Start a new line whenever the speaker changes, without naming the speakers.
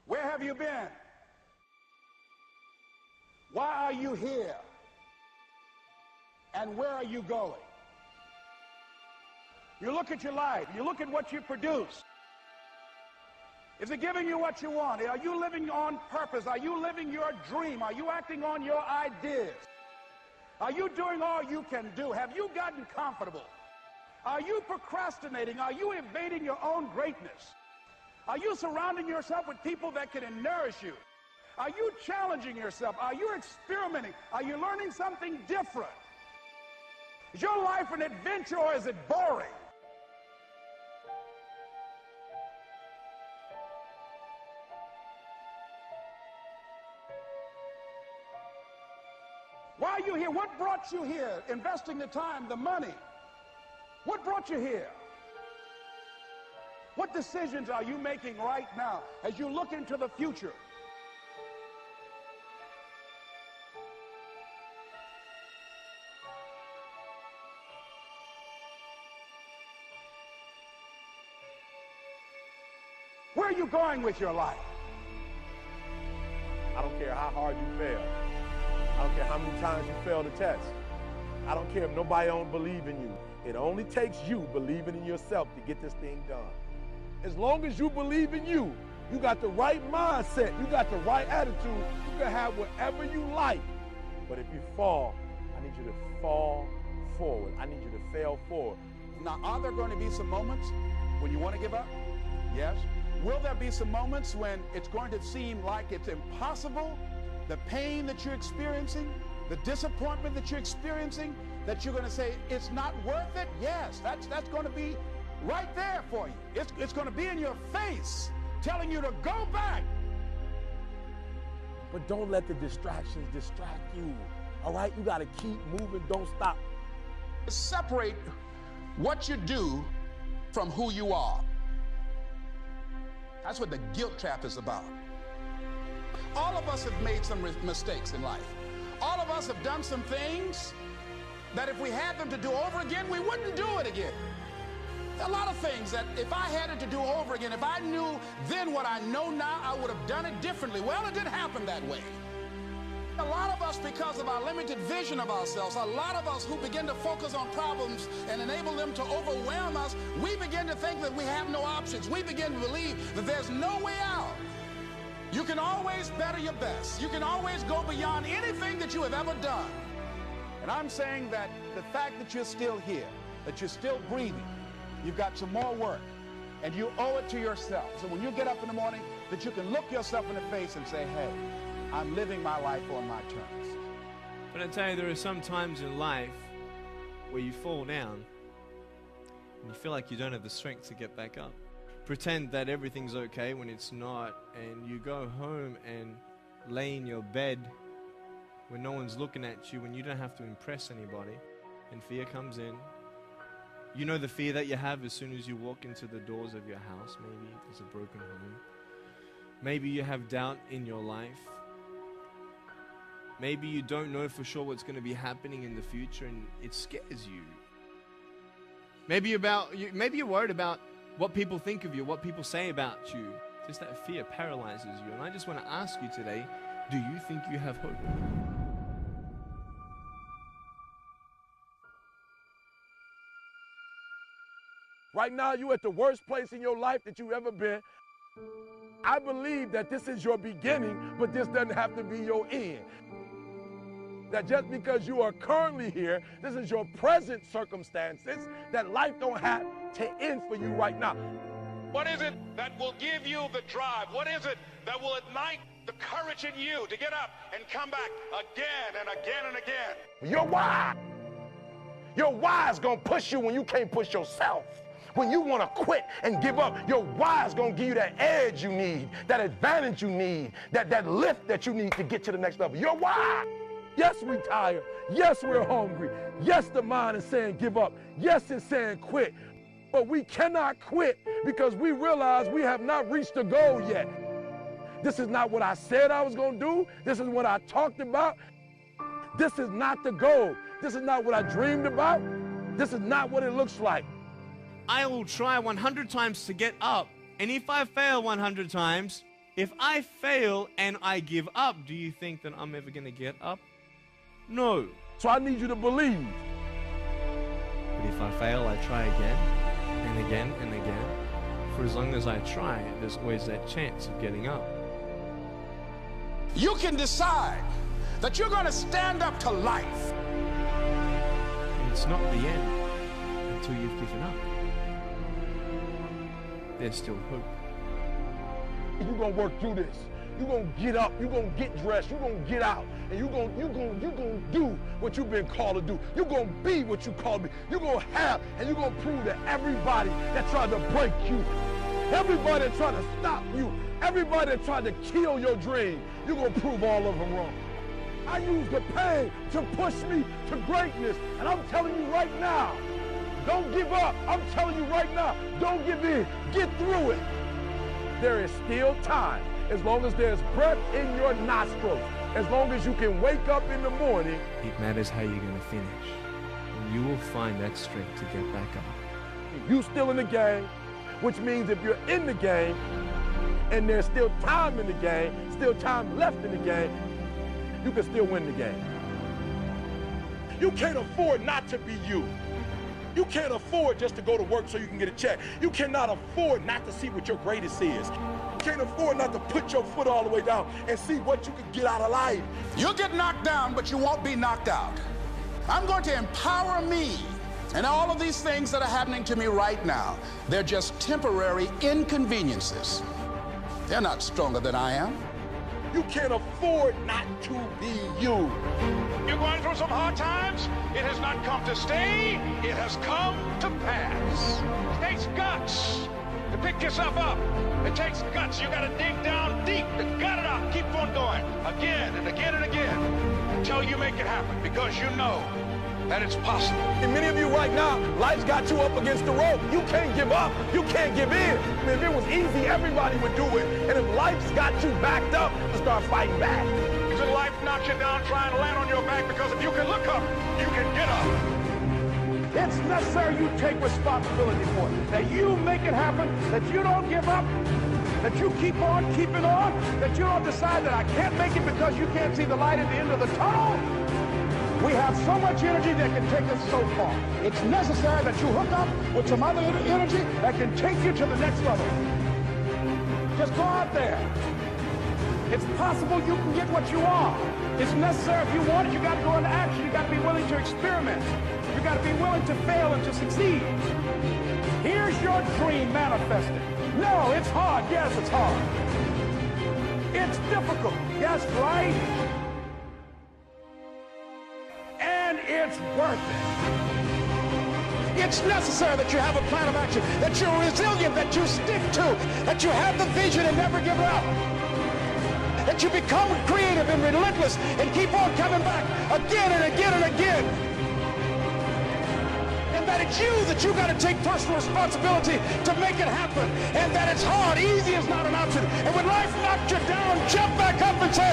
Where have you been? Why are you here? And where are you going? You look at your life, you look at what you produce. Is it giving you what you want? Are you living on purpose? Are you living your dream? Are you acting on your ideas? Are you doing all you can do? Have you gotten comfortable? Are you procrastinating? Are you evading your own greatness? Are you surrounding yourself with people that can nourish you? Are you challenging yourself? Are you experimenting? Are you learning something different? Is your life an adventure or is it boring? Why are you here? What brought you here? Investing the time, the money. What brought you here? What decisions are you making right now as you look into the future? Where are you going with your life?
I don't care how hard you fail. I don't care how many times you fail the test. I don't care if nobody don't believe in you. It only takes you believing in yourself to get this thing done. As long as you believe in you, you got the right mindset, you got the right attitude, you can have whatever you like. But if you fall, I need you to fall forward. I need you to fail forward.
Now, are there going to be some moments when you want to give up? Yes. Will there be some moments when it's going to seem like it's impossible? The pain that you're experiencing, the disappointment that you're experiencing, that you're going to say, it's not worth it? Yes, that's going to be right there for you. It's going to be in your face, telling you to go back.
But don't let the distractions distract you, all right? You got to keep moving, don't stop.
Separate what you do from who you are. That's what the guilt trap is about. All of us have made some mistakes in life. All of us have done some things that if we had them to do over again, we wouldn't do it again. A lot of things that if I had it to do over again, if I knew then what I know now, I would have done it differently. Well, it didn't happen that way. A lot of us, because of our limited vision of ourselves, a lot of us who begin to focus on problems and enable them to overwhelm us, we begin to think that we have no options. We begin to believe that there's no way out. You can always better your best. You can always go beyond anything that you have ever done. And I'm saying that the fact that you're still here, that you're still breathing, you've got some more work, and you owe it to yourself. So when you get up in the morning, that you can look yourself in the face and say, hey, I'm living my life on my terms.
But I tell you, there are some times in life where you fall down and you feel like you don't have the strength to get back up. Pretend that everything's okay when it's not, and you go home and lay in your bed when no one's looking at you, when you don't have to impress anybody, and fear comes in. You know the fear that you have as soon as you walk into the doors of your house. Maybe there's a broken home. Maybe you have doubt in your life. Maybe you don't know for sure what's going to be happening in the future, and it scares you. Maybe you're worried about what people think of you, what people say about you. Just that fear paralyzes you. And I just want to ask you today, do you think you have hope?
Right now, you're at the worst place in your life that you've ever been. I believe that this is your beginning, but this doesn't have to be your end. That just because you are currently here, this is your present circumstances, that life don't have to end for you right now.
What is it that will give you the drive? What is it that will ignite the courage in you to get up and come back again and again and again?
Your why. Your why is going to push you when you can't push yourself. When you want to quit and give up, your why is going to give you that edge you need, that advantage you need, that lift that you need to get to the next level. Your why. Yes, we're tired. Yes, we're hungry. Yes, the mind is saying give up. Yes, it's saying quit. But we cannot quit because we realize we have not reached the goal yet. This is not what I said I was going to do. This is what I talked about. This is not the goal. This is not what I dreamed about. This is not what it looks like.
I will try 100 times to get up. And if I fail 100 times, If I fail and I give up, do you think that I'm ever going to get up? No.
So I need you to believe.
But if I fail, I try again and again and again. For as long as I try, there's always that chance of getting up.
You can decide that you're going to stand up to life.
And it's not the end until you've given up. There's still hope.
You're going to work through this. You're going to get up. You're going to get dressed. You're going to get out. And you're going to do what you've been called to do. You're going to be what you called to be. You're going to have, and you're going to prove to everybody that tried to break you, everybody that tried to stop you, everybody that tried to kill your dream, you're going to prove all of them wrong. I use the pain to push me to greatness. And I'm telling you right now, don't give up. I'm telling you right now, don't give in. Get through it. There is still time. As long as there's breath in your nostrils, as long as you can wake up in the morning.
It matters how you're going to finish. And you will find that strength to get back up.
You still in the game, which means if you're in the game and there's still time in the game, still time left in the game, you can still win the game. You can't afford not to be you. You can't afford just to go to work so you can get a check. You cannot afford not to see what your greatest is. You can't afford not to put your foot all the way down and see what you can get out of life.
You'll get knocked down, but you won't be knocked out. I'm going to empower me. And all of these things that are happening to me right now, they're just temporary inconveniences. They're not stronger than I am.
You can't afford not to be you.
You're going through some hard times? It has not come to stay. It has come to pass. It takes guts to pick yourself up. It takes guts. You got to dig down deep to gut it out. Keep on going again and again and again until you make it happen, because you know that it's possible.
And many of you right now, life's got you up against the rope. You can't give up. You can't give in. I mean, if it was easy, everybody would do it. And if life's got you backed up, you start fighting back.
Because life knocks you down trying to land on your back, because if you can look up, you can get up.
It's necessary you take responsibility for it. That you make it happen, that you don't give up, that you keep on keeping on, that you don't decide that I can't make it because you can't see the light at the end of the tunnel. We have so much energy that can take us so far. It's necessary that you hook up with some other energy that can take you to the next level. Just go out there. It's possible you can get what you want. It's necessary if you want it, you got to go into action. You got to be willing to experiment. You got to be willing to fail and to succeed. Here's your dream manifested. No, it's hard. Yes, it's hard. It's difficult. Yes, right? And it's worth it. It's necessary that you have a plan of action, that you're resilient, that you stick to, that you have the vision and never give up, that you become creative and relentless and keep on coming back again and again and again. And that it's you that you got to take personal responsibility to make it happen. And that it's hard. Easy is not an option. And when life knocks you down, jump back up and say,